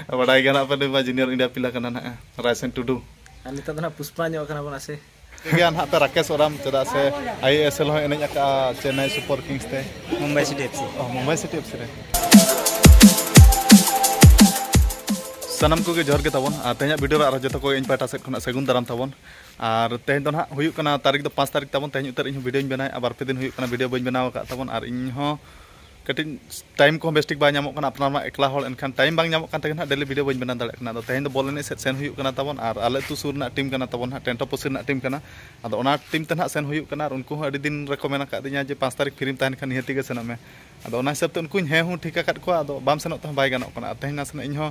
Badai gana apa nih junior India pila kana na Raisen Tudu. Ali ta dana Puspa nyok kana bona se. Gian ha pe Rakesh Oram cheda se ISL ho eneng aka Chennai Super Kings te Mumbai City FC. Oh Mumbai City FC re. Sanam ko ge jor ge tabon tehnya video ra joto ko इन पाटा set खना सेगुन दाराम tabon ar teh do na huyuk kana tarik do 5 tarik tabon tehnya utar in video in benai abar pe din huyuk kana video bain benaw ka tabon ar in ho katin time ko bestik ba nyamok kana apnar ma ekla hol enkan time bang nyamok kan tegen ha daily video bain benan dale kana do tehnya do bolen set sen huyuk kana tabon ar ale tu sur na tim kana tabon ha tento posir na tim kana ado ona tim ten ha sen huyuk kana ar unku adi din recommend ka dinya je 5 tarik film tahan kan heti ge sename ado ona hisab te unku he hu thika kat ko ado bam senok ta bai ganok kana tehnya sen in ho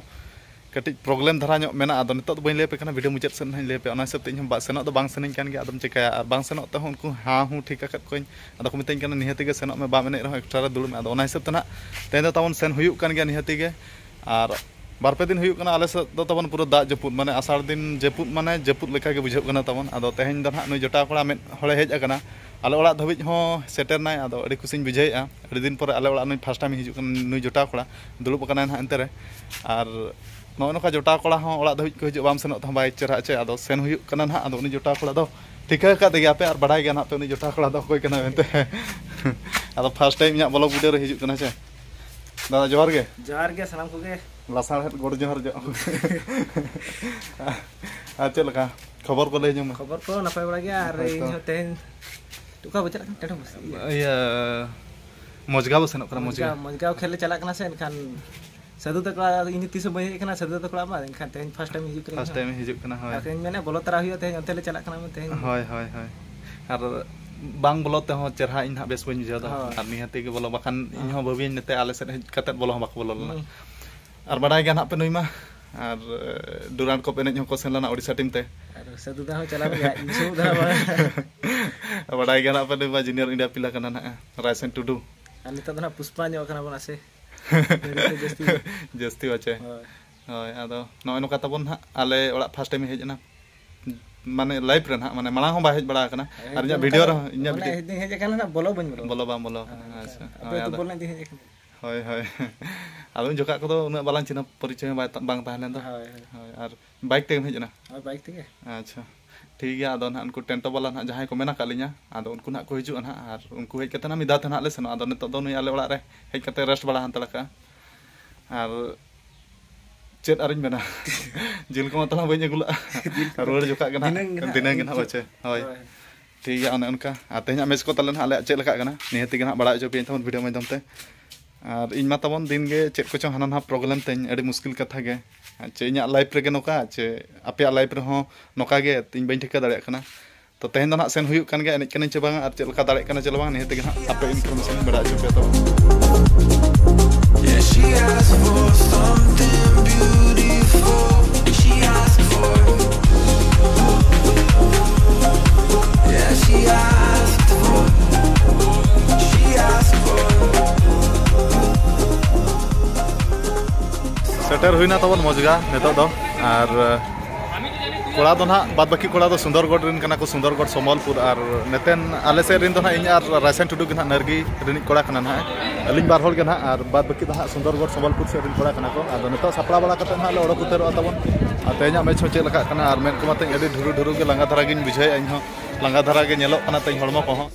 katik problem dhara nyok mena ado nitok bain lepe kana video mucet sen hain lepe ona hisab te in ba senok do bang senin kan ge adom chekaya ar bang senok ta unku ha hu thika kat koin ado ko mitain kana nihati ge senok me ba mene ro extra dulum ado ona hisab te na tehnya tabon sen huyuk kan ge nihati ge ar barpe din huyuk kana ale do tabon pura da japut mane asar din japut mane japut leka ge bujhab kana tabon ado tehnya do ha nui jota kora met hole hej akana ale ola dhabij ho setter nai ado adi kusin bujhai a adi din pore ale ola nui first time hijuk kan nui jota kora dulup kana ha entere ar no noka jota kola ho ola dhabij ko hijuk bam senok ta bai cerah che ado sen huyuk kana ha ado uni jota kola do tika ka de ape ar badai gan ha pe uni jota kola do koi kana mente ado first time nya blog video re hijuk kana che dada johar ge sanam ko ge lasar het gor johar jo ache laka खबर को ले जो मैं खबर को नपाय बड़ा गया अरे तेन तुका बचला kan टेटो बस iya mojgaw senok kana mojgaw खेले चला kana से एनखान सदु तकला इनि तिस बय kana सदु तकला मा एनखान तेन फर्स्ट टाइम हिजुक kana होय तेन मेने बोलो तरा हुयो तेन अंते ले चला kana में तेन होय ar bang bolo te ho cerha in ha bes bain bujau da ar nihati ge bolo bakan in ho babin nete ale set katet bolo bak bolo ar badai gan ha pe nui ma ar duran ko penej ko sen lana Odisha tim te ar sadu da ho chala ga insu da ba badai gan apa de junior India pila kana na Raisen Tudu ali ta dana Puspa nyok kana bona se jasti bache hoy ado no eno kata bon ha ale ola first time hej na mane live ren ha mane malang ho ba hej bada kana ar nya video nya video hej kana na bolo ban bolo acha ado bol na di hej kana hoy alo joka ko do una balang china परिचय bang tahan to hoy ar bike te hej na bike te acha ठीक है आदो ना उनको टेंटो वाला ना जहां को मेना कालिया आदो उनको ना को हिजु ना आर उनको हेज कते ना मिदा थे ना ले सनो आदो नितो दो नुई आले ओड़ा रे हेज कते रेस्ट बड़ा हंत लका आर चेत आरिन बेना जिल को मतला बई अगुला रोड जोका गना दिनंग गना बचे होय ठीक है ओने उनका आते nya मेस को तलन आले चेत लका गना निहति गना बड़ा जो पे थन वीडियो में दमते आर इन मा तबन दिन गे चेत को हाना ना प्रॉब्लम तेन अडी मुश्किल कथा गे चे इन लाइफ रे नोका चे आपे लाइफ रे हो नोका गे तीन बइन ठेका दाड़े कना तो तेन दो ना सेन हुयु कान गे एने कने चे बांग आर चे लका दाड़े कना चे बांग निहति गना आपे इन्फॉर्मेशन बड़ा जो पे तो Yeah, she asked for something beautiful. She asked for. Yeah, she asked for. She asked for. सेटर हुईना तबन मजगा नेतो दो आर कोड़ा दो ना बाद बाकी कोड़ा दो सुंदरगढ़ रिन कना को सुंदरगढ़ समलपुर आर नेतेन आले से रिन दो ना इन आर रायसेन टुडू गना नरगी रिन कोड़ा कना ना अलिन बार होल गना आर बाद बाकी दो ना सुंदरगढ़ समलपुर से रिन कोड़ा कना को आदो नेतो सपड़ा बड़ा कते ना ले ओडो कुतेरो तबन आते냐 मैच हो चे लका कना आर मेन को माते एडी ढुरु के लंगा धरा गिन बुझाय इन हो लंगा धरा के नेलो कना ते हड़मो को हो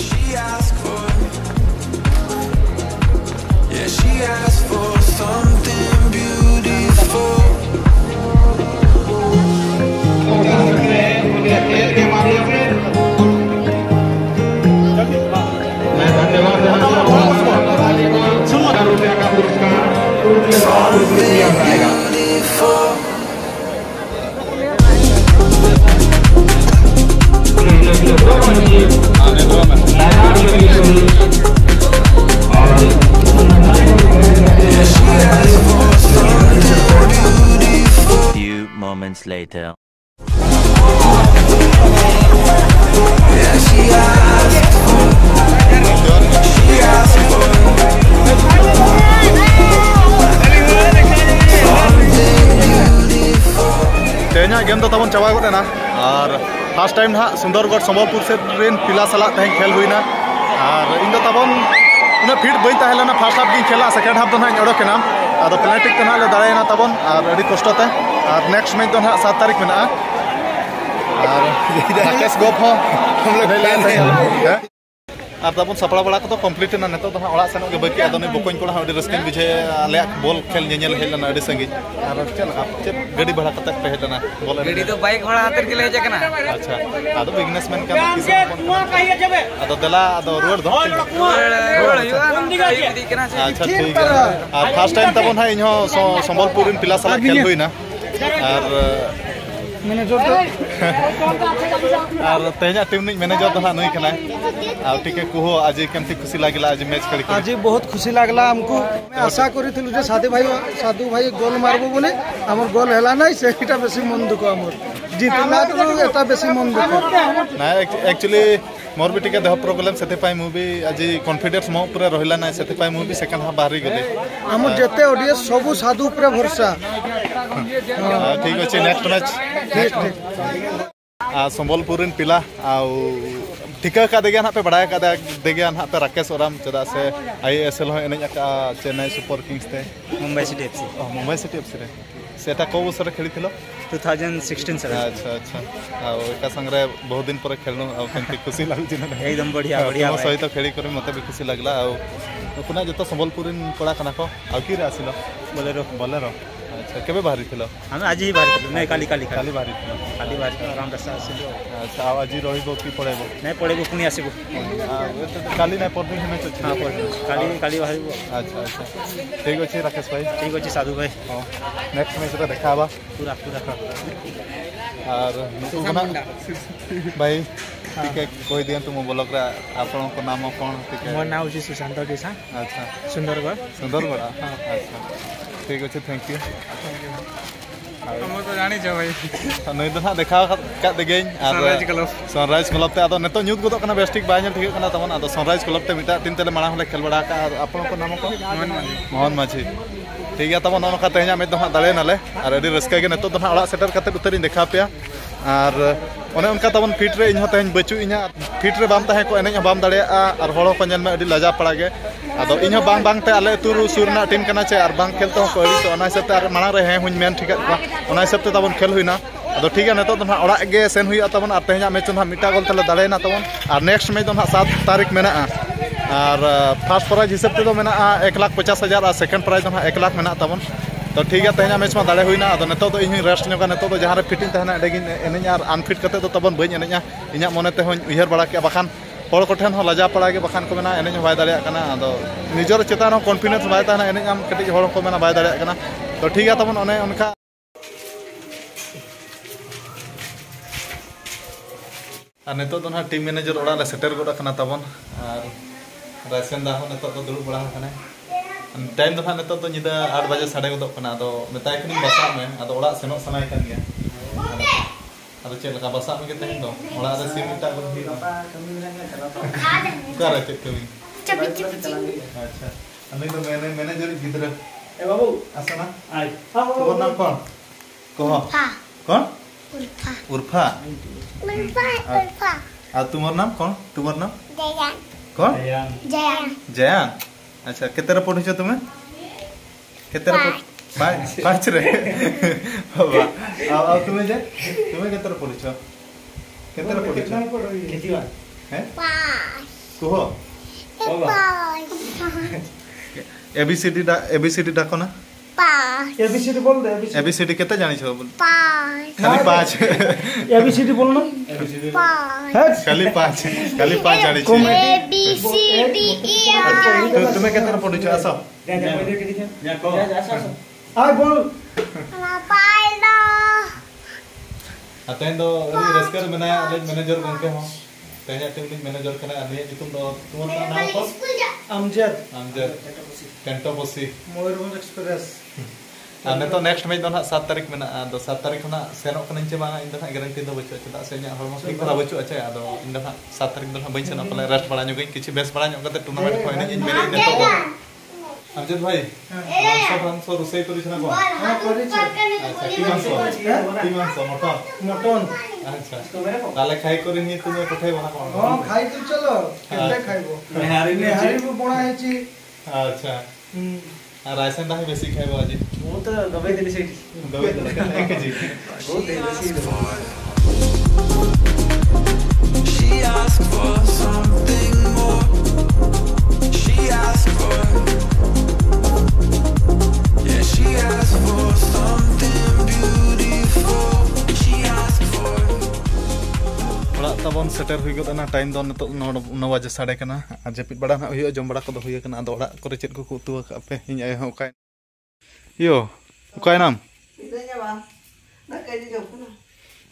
She asked for. Yeah, she asked for something beautiful. Few moments later. Yeah, she asked for. She asked for. tehnya game to tabon chaba gode na ar first time ha Sundargarh Sambalpur se train pila sala teh khel huina ar indo tabon Una fit बई ताहेलना first half गिन खेला second half तो ना ओडोकेना आदो penalty तो ना ले दाड़ेना तबन और अडी कष्टते और नेक्स्ट मैच तो ना 7 तारीख में ना और राकेश गोप हो हम लोग प्लान है और तबन सपड़ा बड़ा को तो कंप्लीट ना नेतो तो ओड़ा सेनो के बाकी आदो ने बकोइन कोला अडी रस्किन बुझे आले बॉल खेल नेल हेलना अडी संगी और चल गाड़ी भाड़ा कतक पे हेलना बॉल गाड़ी तो बाइक भाड़ा हातर के ले जकना अच्छा आदो बिजनेसमैन का किसी आदो दला आदो रोड दो अच्छा ठीक है और फर्स्ट टाइम तबन है इहो संबलपुर इन पिला साला खेल हुई ना और मैनेजर तो और तेजा टीम नि मैनेजर तो नई कना और टिके कुहो आज केमती खुशी लागला आज मैच खेल आज बहुत खुशी लागला हमको मैं आशा करिथिलु जे साधु भाई गोल मारबो बोले हमर गोल हैला नै सेटा बेसी मन दुख हमर जितना तो एटा बेसी मन दुख ना एक्चुअली मोर भी टिके देह प्रॉब्लम सेते पाई मूवी आज कॉन्फिडेंस मो पूरा रहिला ना सेते पाई मूवी सेकंड हाफ बाहरी गले हमर जेते ऑडियंस सब साधु ऊपर भरोसा ठीक अछि नेक्स्ट मैच संबलपुर इन पिला आउ टिका का देगे ना पे बड़ा का देगे ना पे राकेश ओराम चदा से आईएसएल हो एने का चेन्नई सुपर किंग्स ते मुंबई सिटी एफसी रे सेटा को बसरे खेली थिलो 2016 सर अच्छा अच्छा आ एका संगरे बहुत दिन पर खेलनो आ केमती खुशी लागु जिना एकदम बढ़िया बढ़िया सहित खेली करे मते भी खुशी लागला आ पुना जतो संबलपुर इन पड़ा कना को आ की रे आसिलो बोलेरो अच्छा केबे बाहरी थिलो हम आज ही बाहरी थिलो नै काली बाहरी थिलो आराम दसा आसिलो अच्छा आज ही रहिबो की पड़ेबो नै पड़ेबो पुनी आसीबो काली नै परदिन हमें तो हां परदिन काली बाहरीबो अच्छा अच्छा ठीक अछि राकेश भाई ठीक अछि साधु भाई हां नेक्स्ट मैच रे देखाबा पूरा और नुकुना भाई ठीक है कोई दिन तुम ब्लॉग रे आपन को नाम कोन ठीक है मोर नाम छी सुशांत देसा अच्छा सुंदरगढ़ अच्छा ठीक अछि थैंक यू हम तो जानी छ भाई नई तो ना देखा का देगेन सनराइज क्लब ते आदो नेतो न्यूज गोदो कना बेस्टिक बाय नेल ठीक कना तमन आदो सनराइज क्लब ते मिटा तीन तेले माणा हले खेल बड़ा का आपन को नाम को मोहन माझी ठीक है तमन नका तेजा में तो दाले नाले और अडी रस्का के नेतो तो ना ओड़ा सेटर कते उतरिन देखा पेया और ओने उनका तमन फिट रे इनहो तेन बचु इना फिट रे बाम ताहे को एने बाम दाड़े और हड़ो को नेल में अडी लजा पड़ा गे आदो इनहो बांग बांग ते आले तुरु सुरना टीम कना चे और बांग खेल तो को अडी तो ओना सेते और माणा रे हे हुन मेन ठीक ओना सेते तबन खेल हुइना आदो ठीक है नेतो तो ना ओड़ा गे सेन हुइया तबन और तेजा मैच ना मिटा गोल तले दाड़ेना तबन और नेक्स्ट मैच तो ना 7 तारीख मेना और फर्स्ट प्राइज हिसाब ते तो मेना 1,50,000 और सेकंड प्राइज तो ना 1 लाख मेना तबन तो ठीक है तेना मैच में दाड़े हुइना आदो नेतो तो इन रेस्ट न्योगा नेतो तो जहां रे फिटिंग तहना एडेगिन एनेñ और अनफिट कते तो तबन बई एनेña इना मने ते होñ उहर बड़ा के बखान हड़ कोठेन हो लजा पड़ा के बखान को मेना एनेñ बाय दाड़िया कना आदो निजर चेतान हो कॉन्फिडेंस बाय तहना एनेñ आम कटिज हड़ को मेना बाय दाड़िया कना तो ठीक है तबन ओने उनका और नेतो तो ना टीम मैनेजर ओड़ा ले सेटर गोडा कना तबन और राइसन दा हो नेतो तो दुड़ बड़ा कना टाइम तो नेतो तो निदा 8 बजे साढ़े गोदो कना तो मेताय कनी बसा में आदो ओड़ा सेनो सनाय कन गया आदो चेल का बसा में के तहन दो ओड़ा रे सिम टा को ही करे ते कमी चपी अच्छा अन्ने तो मैनेजर गिदरा ए बाबू आसना आई तो नाम कौन कहो कौन उर्फा आ तुम्हार नाम कौन तुम्हार नाम जयान कौन जयान अच्छा केतेरा पढिछ तुमे केतेरा पाँच रे बाबा आ तुमे केतेरा पढिछ हैं कुहो एबीसीडी डाको ना एबीसीडी बोल दे एबीसीडी केते जानि छ खाली 5 एबीसीडी बोलना खाली 5 जानि छ एबीसीडी ई तुमे केतेरा पढिछ आसो आय बोल पाइलो अतेंदो अली रस्कर बनाया अले मैनेजर गंके हो तेजा टीम मैनेजर कना अले तुम दो तुम्हारा नाम को अमजद टेंटोपसी मयूरभंज एक्सप्रेस आने तो नेक्स्ट मैच दो ना 7 तारीख में ना दो 7 तारीख ना सेनो कना चे बांगा इन दो ना गारंटी दो बच्चो चदा से nya hormos ठीक करा बच्चो अच्छा आदो इन दो ना 7 तारीख दो ना बइन सेनो पले रेस्ट बड़ा न्यो गई किछि बेस बड़ा न्यो कते टूर्नामेंट को इन मेरे इन तो अमजद भाई मांस रोसई करिछना को हां करिছে अच्छा की मांस मटन अच्छा ताले खाई करी नी तुमे पठाई बना कोन हां खाई तो चलो केते खाइबो नेहारी को बणा हेची अच्छा रायसन दाही बेसी खाइबो आज ମୁଁ ତ ଦବାଇ ଦେଲି ସେଇଠି दवे 1 केजी ବହୁତ ବେଶୀ She asked for something more. She asked for, yeah, she asked for something beautiful. She asked for. ओड़ा तबन सेटर हुई गना टाइम दो नितो 9 बजे साढ़े कना आ जपित बड़ा ना हुई जम बड़ा को हुई कना आदो ओड़ा करे चेत को उतु पे इन आय हो काय यो काय नाम Idanya ba? Na kay di job na.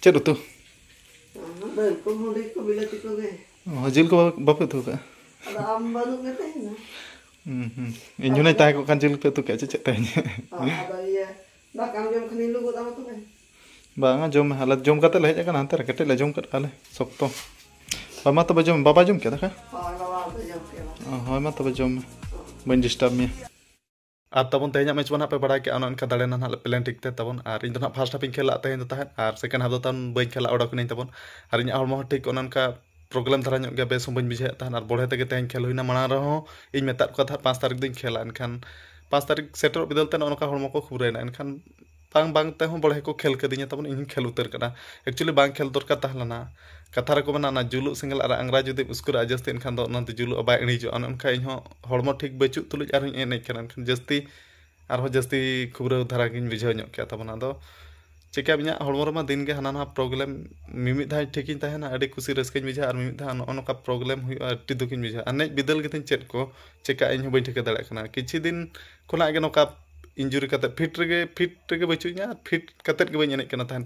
चेत उतु Dahil ko huli ko bilati ko ge. जिल को बाप तु का Ada ambalu ngete na. इन जुने ताय को kan जिल पे तु के चेत ताय Ada iya. Ba kam jom khani lu ko tama tu ge. बांगा जम हालत जम कते ले जका नांते कटे ले जम कत आले सप्तो बामा तब जम बाबा जम के देखा Ha ba ba ta jom ke ba. हां मा तब जम बन डिस्टर्ब मी आ तबन तेज मैच बना पे बड़ा के अन अनका दाड़े ना प्लान ठीक ते तबन और इन ना फर्स्ट हाफ इन खेला तेज तो तहन और सेकंड हाफ दो तन बइन खेला ओडक नहीं तबन और इन हरमो ठीक अन अनका प्रॉब्लम धरा ᱧᱚᱜ ᱜᱮ बेस बइन बुझे तहन और बढ़े तक तेज खेल हुईना माना रहो इन मेता को था 5 तारीख दिन खेला इनखान 5 तारीख सेटर बिदलते अनका हरमो को खुबरेना इनखान बांग बांग ते हम बढ़े को खेल कदिnya तबन इन खेल उतर कना एक्चुअली बांग खेल दरकार तहलना कथा रे को मना ना जुलु सिंगल और अंग्रा जुदी उसकुर अजस्ती इनखान दो नंत जुलु अबाय इणी जो अनका इन हरमो ठीक बचु तुलुज और इन एने कना जस्ती और जस्ती खुबरा धारा गिन बुझाव ᱧᱚᱜ के तबन आदो चिका बिना हरमो रमा दिन के हाना ना प्रॉब्लम मिमिद धा ठिकिन तहना अडी खुशी रस्किन बुझा और मिमिद धा अनका प्रॉब्लम हुई अटी दुकिन बुझा अने बिदल के चेत को चिका इन बइन ठिका दाड़ा कना किछि दिन खोना के नका इंजुरी कते फिट रे बचुኛ फिट कते के बइन एने कना तहन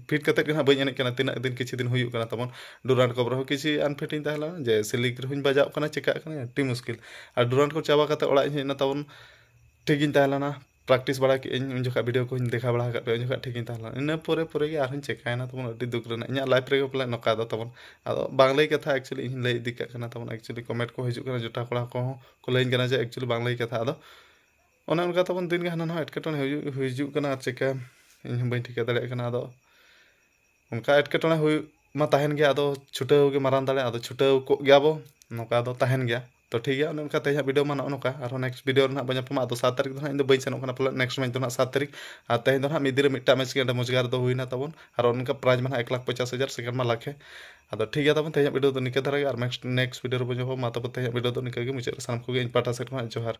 फिट कते के बइन एने कना तिना दिन किछि दिन हुई कना तबन डुरांट को रहो किछि अनफिट इन तहला जे सिलिक हुन बजाव कना चिका कना अति मुश्किल और डुरांट को चाबा कते ओड़ा इन तबन ठीक इन तहला प्रैक्टिस बड़ा के इन जो वीडियो को देखा बड़ा पे जो ठीक इन तहला इन पोरे पोरे के आरन चेकायना तबन अति दुख रना इन लाइफ रे प्ले नका दो तबन आदो बांग्लाई कथा एक्चुअली इन लई दिका कना तबन एक्चुअली कमेंट को हिजु कना जोटा कोड़ा को लाइन कना जे एक्चुअली बांग्लाई कथा आदो ओना उनका तबन दिन के हाना एटकेटन हिजु कना चिका इन बइन ठिका दाड़े कना आदो उनका एटकेटन हुई मा तहन गया आदो छुटाव के मारान दाड़े आदो छुटाव को गया बो नका दो तहन गया तो ठीक है उनका तेज वीडियो मा नका और नेक्स्ट वीडियो ना बन पमा आदो 7 तारीख इन बइन सेनो कना प्ले नेक्स्ट मैच ना 7 तारीख और तेज ना मिदिर मिटा मैच के मजगार दो हुईना तबन और उनका प्राइज मा 1,50,000 सेकंड मा लाखे आदो ठीक है तबन तेज वीडियो तो निके धरा और नेक्स्ट वीडियो बन मा तब तेज वीडियो तो निके मुझे साम को इन पाटा सेट मा जोहार